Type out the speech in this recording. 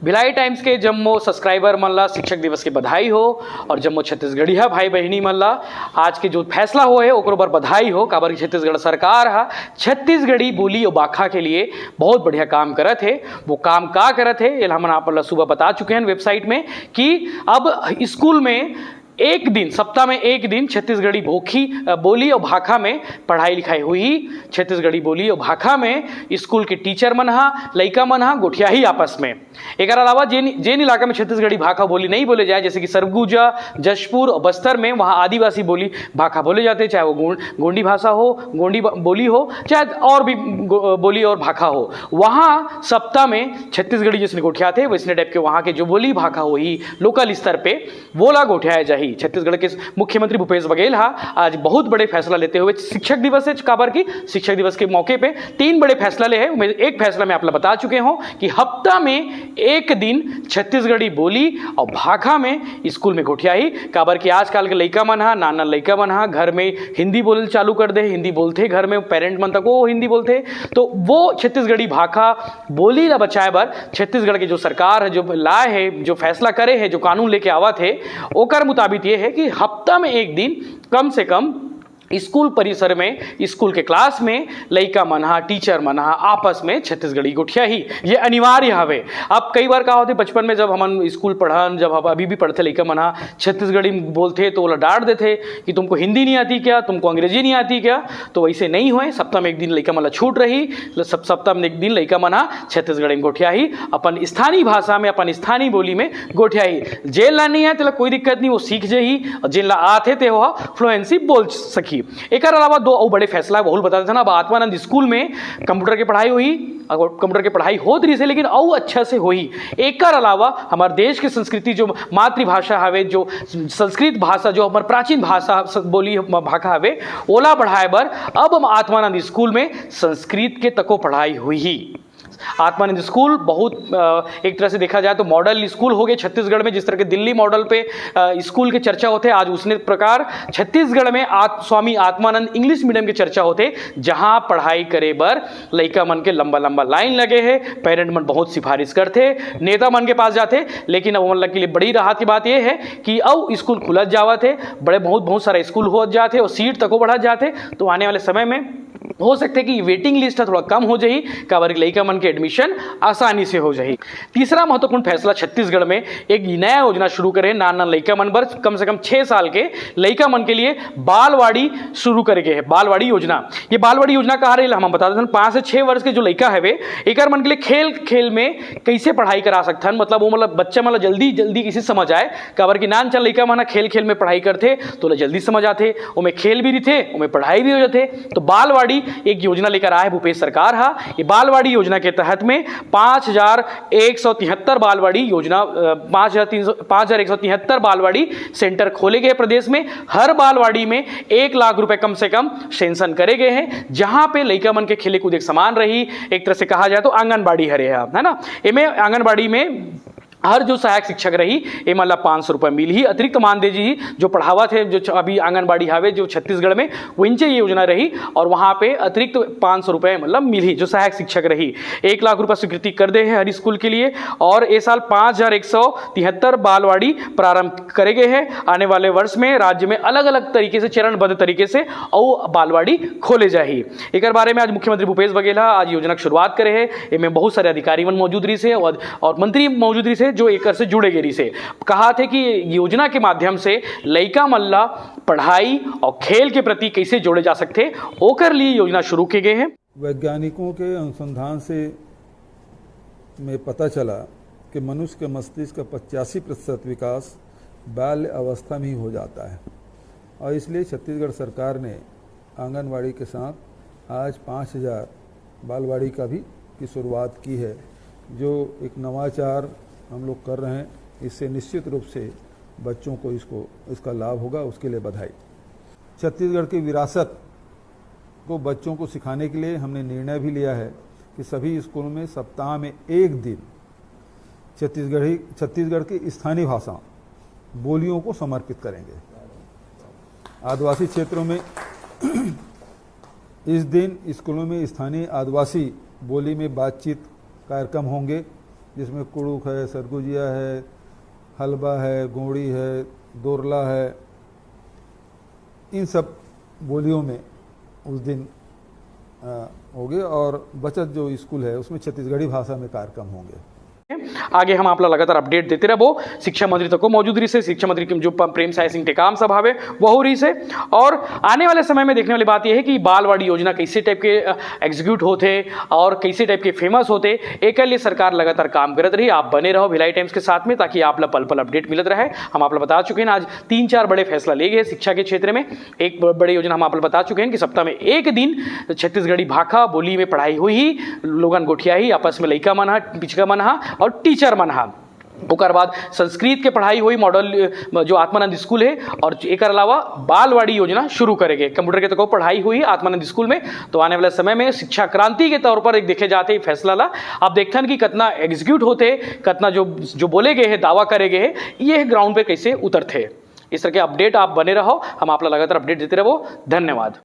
Bhilai times के जम्मो subscriber मन ला शिक्षक दिवस की बधाई हो और जम्मो छत्तीसगढ़िया भाई बहनी मन ला आज के जो फैसला हो है ओकरो बर बधाई हो। काबर की छत्तीसगढ़ सरकार हा छत्तीसगढ़ी बोली और बाखा के लिए बहुत बढ़िया काम करत है। वो काम का करत है ये हम आप सुबह बता चुके हैं वेबसाइट में कि अब स्कूल में एक दिन सप्ताह में एक दिन छत्तीसगढ़ी बोली और भाखा में पढ़ाई लिखाई हुई। छत्तीसगढ़ी बोली और भाखा में स्कूल के टीचर मन हा लइका मन हा गोठिया ही आपस में। एक अलावा जेन इलाका में छत्तीसगढ़ी भाखा बोली नहीं बोले जाए जैसे कि सरगुजा जशपुर और बस्तर में वहाँ आदिवासी बोली भाखा बोले जाते, चाहे वो गोंडी भाषा हो गोंडी बोली हो चाहे और भी बोली और भाखा हो। वहाँ सप्ताह में छत्तीसगढ़ी जिसने गोठिया थे वैसने टाइप के वहाँ के जो बोली भाखा हो ही लोकल स्तर पे वो ला गोठिया जाही। छत्तीसगढ़ के मुख्यमंत्री भूपेश बघेल आज बहुत बड़े फैसला लेते हुए शिक्षक दिवस है काबर की शिक्षक दिवस के मौके पे 3 बड़े फैसला ले हैं। एक फैसला मैं आप बता चुके हूं कि हफ्ता में एक दिन छत्तीसगढ़ी बोली और भाखा में स्कूल में गोठिया ही। काबर की आजकल के लइका मन हा नाना लइका मन हा घर में हिंदी बोल चालू कर दे, हिंदी बोलते घर में पेरेंट मन तक वो हिंदी बोलते, तो वो छत्तीसगढ़ी भाखा बोली ला बचाए बर छत्तीसगढ़ की जो सरकार है जो लाए है जो फैसला करे है जो कानून लेके आवा थे ओकर मुताबिक ये है कि हफ्ता में एक दिन कम से कम स्कूल परिसर में स्कूल के क्लास में लइका मनहा टीचर मनहा आपस में छत्तीसगढ़ी गोठिया ही ये अनिवार्य हवे। अब कई बार का होते बचपन में जब हम स्कूल पढ़न जब हम अभी भी पढ़ते लइका मनहा छत्तीसगढ़ी बोलते तो वो डांट देते कि तुमको हिंदी नहीं आती क्या, तुमको अंग्रेजी नहीं आती क्या। तो वैसे नहीं हुए, सप्ताह में एक दिन लइका मन छूट रही, सप्ताह में एक दिन लइका मनहा छत्तीसगढ़ी में गोठिया ही अपन स्थानीय भाषा में अपन स्थानीय बोली में गोठिया ही। जेल ला नहीं है तो कोई दिक्कत नहीं, वो सीख जाही और जेल ला आते थे वो फ्लुएंसी बोल सकी। एक अलावा 2 और बड़े फैसला बहुल बता देता ना। अब आत्मानंद स्कूल में कंप्यूटर की पढ़ाई हुई, कंप्यूटर की पढ़ाई हो रही है लेकिन और अच्छा से हुई। एक अलावा हमारे देश की संस्कृति जो मातृभाषा हवे जो संस्कृत भाषा जो हमारे प्राचीन भाषा बोली भाषा हवे ओला बढ़ाए बर अब हम आत्मानंद स्कूल में संस्कृत के तको पढ़ाई हुई ही। आत्मानंद स्कूल बहुत एक तरह से देखा जाए तो मॉडल स्कूल हो गए छत्तीसगढ़ में। जिस तरह के दिल्ली मॉडल पे स्कूल के चर्चा होते आज उसने प्रकार छत्तीसगढ़ में स्वामी आत्मानंद इंग्लिश मीडियम के चर्चा होते जहां पढ़ाई करे बर लइका मन के लंबा लंबा लाइन लगे है। पेरेंट मन बहुत सिफारिश करते, नेता मन के पास जाते, लेकिन अब मतलब के लिए बड़ी राहत की बात यह है कि अब स्कूल खुलत जावत है, बड़े बहुत सारे स्कूल हो जाते और सीट तक बढ़ा जाते। तो आने वाले समय में हो सकते कि वेटिंग लिस्ट थोड़ा कम हो जाए काबर लइका मन के एडमिशन आसानी से हो जाए। तीसरा महत्वपूर्ण फैसला छत्तीसगढ़ में एक नया योजना शुरू करे नाना लइका मन बर कम से कम 6 साल के लइका मन के लिए बालवाड़ी शुरू करे गए है। बालवाड़ी योजना, ये बालवाड़ी योजना कहा रही हम बता देते हैं 5 से 6 वर्ष के जो लइका है एक मन के लिए खेल में कैसे पढ़ाई करा सकते हैं। मतलब वो मतलब बच्चा मतलब जल्दी किसी समझ आए काबर की नान चल लइका मन खेल में पढ़ाई करते तो जल्दी समझ आते, उनमें खेल भी रहते उनमें पढ़ाई भी हो जाते। तो बालवाड़ी एक योजना लेकर आया है भूपेश सरकार हा। ये बालवाड़ी योजना के तहत में 5173 बालवाड़ी योजना 5173 बालवाड़ी सेंटर खोले गए प्रदेश में। हर बालवाड़ी में 1 लाख रुपए कम से कम सेंशन करे गए हैं जहां पे लइका मन के खेले कूदे समान रही। एक तरह से कहा जाए तो आंगनबाड़ी हरे है ना। इनमें आंगनबाड़ी में हर जो सहायक शिक्षक रही ये मतलब 500 रुपये मिल ही अतिरिक्त मानदेय जी जो पढ़ावा थे जो अभी आंगनबाड़ी हावे जो छत्तीसगढ़ में वहीं ये योजना रही और वहाँ पे अतिरिक्त 500 रुपये मतलब मिल ही जो सहायक शिक्षक रही। 1 लाख रुपये स्वीकृति कर दे हैं हर स्कूल के लिए और इस साल 5173 बालवाड़ी प्रारंभ करे गए हैं। आने वाले वर्ष में राज्य में अलग अलग तरीके से चरणबद्ध तरीके से और बालवाड़ी खोले जाही। एक बारे में आज मुख्यमंत्री भूपेश बघेल आज योजना की शुरुआत करे हैं। इनमें बहुत सारे अधिकारी मन मौजूद रही से और मंत्री मौजूद रही से जो एक से जुड़े गेरी से कहा थे कि योजना के माध्यम से लइका मल्ला पढ़ाई और खेल के प्रति कैसे जोड़े जा सकते ओकर लिए योजना शुरू किए गए हैं। वैज्ञानिकों के अनुसंधान से में पता चला कि मनुष्य के मस्तिष्क का 85% विकास बाल्य अवस्था में ही हो जाता है और इसलिए छत्तीसगढ़ सरकार ने आंगनवाड़ी के साथ आज 5000 बालवाड़ी का भी की शुरुआत की है जो एक नवाचार हम लोग कर रहे हैं। इससे निश्चित रूप से बच्चों को इसका लाभ होगा, उसके लिए बधाई। छत्तीसगढ़ की विरासत को बच्चों को सिखाने के लिए हमने निर्णय भी लिया है कि सभी स्कूलों में सप्ताह में एक दिन छत्तीसगढ़ की स्थानीय भाषा बोलियों को समर्पित करेंगे। आदिवासी क्षेत्रों में इस दिन स्कूलों में स्थानीय आदिवासी बोली में बातचीत कार्यक्रम होंगे जिसमें कुड़ुक है, सरगुजिया है, हलवा है, गोड़ी है, दोरला है, इन सब बोलियों में उस दिन होंगे। और बचत जो स्कूल है उसमें छत्तीसगढ़ी भाषा में कार्यक्रम होंगे। आगे हम आपला लगातार अपडेट देते रहो। शिक्षा मंत्री तक को मौजूद रही से, शिक्षा मंत्री जो प्रेम साय सिंह टेकाम सभावे वह रही से। और आने वाले समय में देखने वाली बात यह है कि बालवाड़ी योजना कैसे टाइप के एग्जीक्यूट होते और कैसे टाइप के फेमस होते, एक लिए सरकार लगातार काम करत रही। आप बने रहो भिलाई टाइम्स के साथ में, ताकि आप पल पल अपडेट मिलत रहे। हम आप बता चुके हैं आज 3-4 बड़े फैसला ले गए शिक्षा के क्षेत्र में। एक बड़ी योजना हम आप बता चुके हैं कि सप्ताह में एक दिन छत्तीसगढ़ी भाषा बोली में पढ़ाई हुई ही, लोगन गोठिया ही आपस में लइका मन हा, पिचका मन हा और टीचर मन हा। ओकर बाद संस्कृत के पढ़ाई हुई मॉडल जो आत्मानंद स्कूल है, और एक अलावा बालवाड़ी योजना शुरू करेंगे। कंप्यूटर के तो पढ़ाई हुई आत्मानंद स्कूल में। तो आने वाले समय में शिक्षा क्रांति के तौर पर एक देखे जाते ही फैसला ला आप देखते हैं कि कितना एग्जीक्यूट होते, कितना जो बोले गए हैं, दावा करे गए हैं, ये ग्राउंड पे कैसे उतरते। इस तरह के अपडेट आप बने रहो, हम आप लगातार अपडेट देते रहो। धन्यवाद।